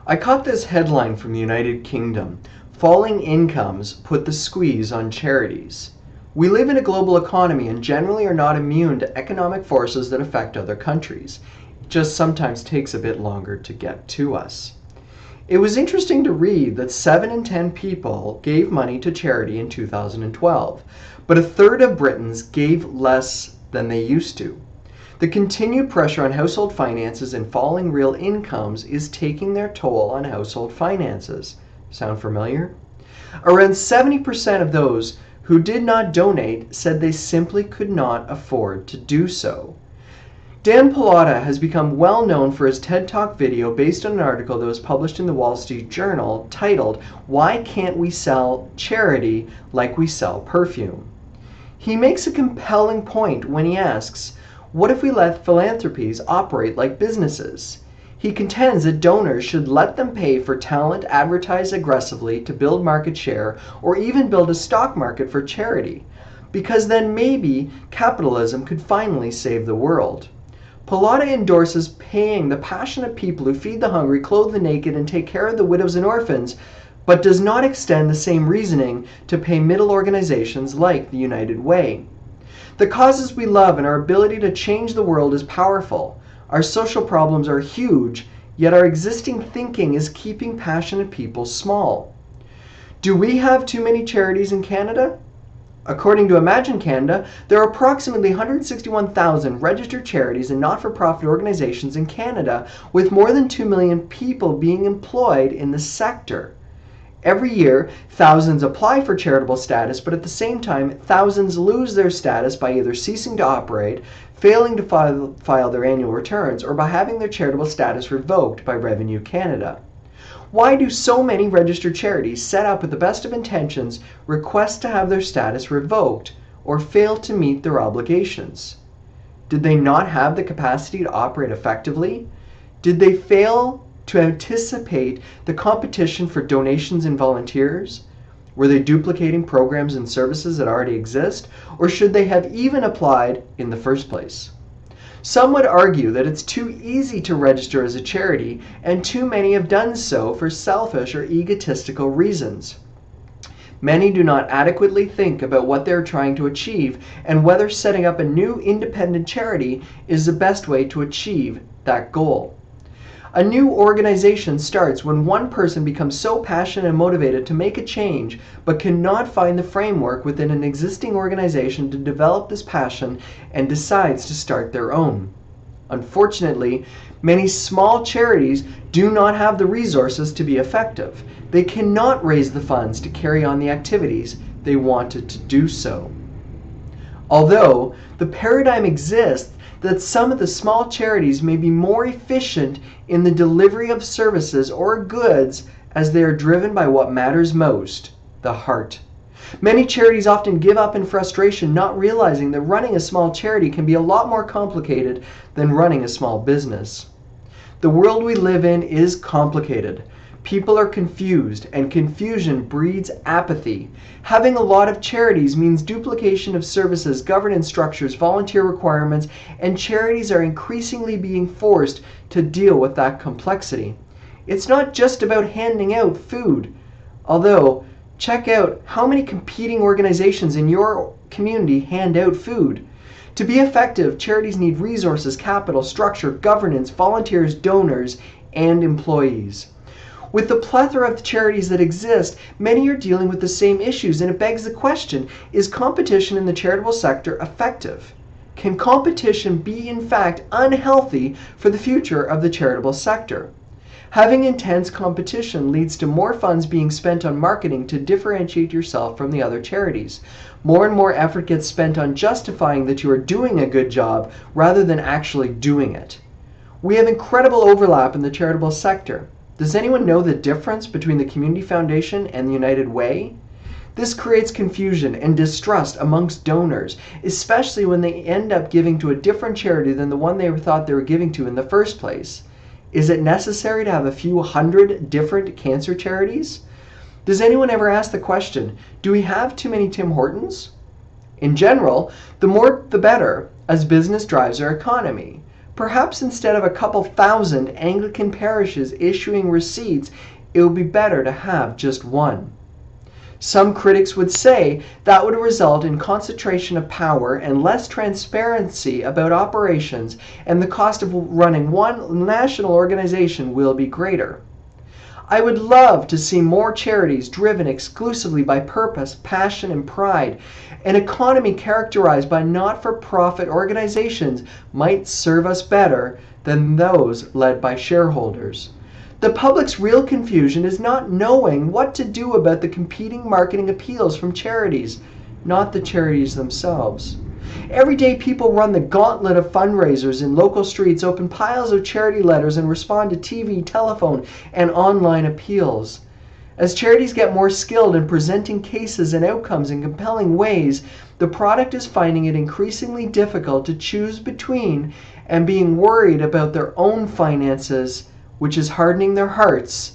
I caught this headline from the United Kingdom. Falling incomes put the squeeze on charities. We live in a global economy and generally are not immune to economic forces that affect other countries. It just sometimes takes a bit longer to get to us. It was interesting to read that 7 in 10 people gave money to charity in 2012, but a third of Britons gave less than they used to. The continued pressure on household finances and falling real incomes is taking their toll on household finances. Sound familiar? Around 70% of those who did not donate said they simply could not afford to do so. Dan Pallotta has become well known for his TED Talk video based on an article that was published in the Wall Street Journal titled, "Why Can't We Sell Charity Like We Sell Perfume?" He makes a compelling point when he asks, what if we let philanthropies operate like businesses? He contends that donors should let them pay for talent, advertise aggressively to build market share, or even build a stock market for charity, because then maybe capitalism could finally save the world. Pallotta endorses paying the passionate people who feed the hungry, clothe the naked, and take care of the widows and orphans, but does not extend the same reasoning to pay middle organizations like the United Way. The causes we love and our ability to change the world is powerful. Our social problems are huge, yet our existing thinking is keeping passionate people small. Do we have too many charities in Canada? According to Imagine Canada, there are approximately 161,000 registered charities and not-for-profit organizations in Canada, with more than 2 million people being employed in the sector. Every year, thousands apply for charitable status, but at the same time, thousands lose their status by either ceasing to operate, failing to file their annual returns, or by having their charitable status revoked by Revenue Canada. Why do so many registered charities set up with the best of intentions request to have their status revoked or fail to meet their obligations? Did they not have the capacity to operate effectively? Did they fail to anticipate the competition for donations and volunteers? Were they duplicating programs and services that already exist? Or should they have even applied in the first place? Some would argue that it's too easy to register as a charity, and too many have done so for selfish or egotistical reasons. Many do not adequately think about what they are trying to achieve and whether setting up a new independent charity is the best way to achieve that goal. A new organization starts when one person becomes so passionate and motivated to make a change, but cannot find the framework within an existing organization to develop this passion and decides to start their own. Unfortunately, many small charities do not have the resources to be effective. They cannot raise the funds to carry on the activities they wanted to do so. Although the paradigm exists that some of the small charities may be more efficient in the delivery of services or goods as they are driven by what matters most, the heart. Many charities often give up in frustration, not realizing that running a small charity can be a lot more complicated than running a small business. The world we live in is complicated. People are confused, and confusion breeds apathy. Having a lot of charities means duplication of services, governance structures, volunteer requirements, and charities are increasingly being forced to deal with that complexity. It's not just about handing out food. Although, check out how many competing organizations in your community hand out food. To be effective, charities need resources, capital, structure, governance, volunteers, donors, and employees. With the plethora of charities that exist, many are dealing with the same issues, and it begs the question, is competition in the charitable sector effective? Can competition be in fact unhealthy for the future of the charitable sector? Having intense competition leads to more funds being spent on marketing to differentiate yourself from the other charities. More and more effort gets spent on justifying that you are doing a good job rather than actually doing it. We have incredible overlap in the charitable sector. Does anyone know the difference between the Community Foundation and the United Way? This creates confusion and distrust amongst donors, especially when they end up giving to a different charity than the one they thought they were giving to in the first place. Is it necessary to have a few hundred different cancer charities? Does anyone ever ask the question, do we have too many Tim Hortons? In general, the more the better, as business drives our economy. Perhaps instead of a couple thousand Anglican parishes issuing receipts, it would be better to have just one. Some critics would say that would result in concentration of power and less transparency about operations, and the cost of running one national organization will be greater. I would love to see more charities driven exclusively by purpose, passion, and pride. An economy characterized by not-for-profit organizations might serve us better than those led by shareholders. The public's real confusion is not knowing what to do about the competing marketing appeals from charities, not the charities themselves. Every day people run the gauntlet of fundraisers in local streets, open piles of charity letters, and respond to TV, telephone, and online appeals. As charities get more skilled in presenting cases and outcomes in compelling ways, the product is finding it increasingly difficult to choose between and being worried about their own finances, which is hardening their hearts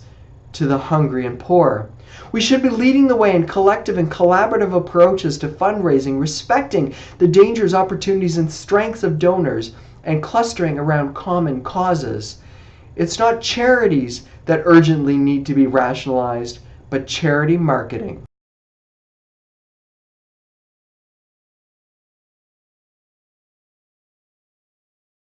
to the hungry and poor. We should be leading the way in collective and collaborative approaches to fundraising, respecting the dangers, opportunities, and strengths of donors, and clustering around common causes. It's not charities that urgently need to be rationalized, but charity marketing.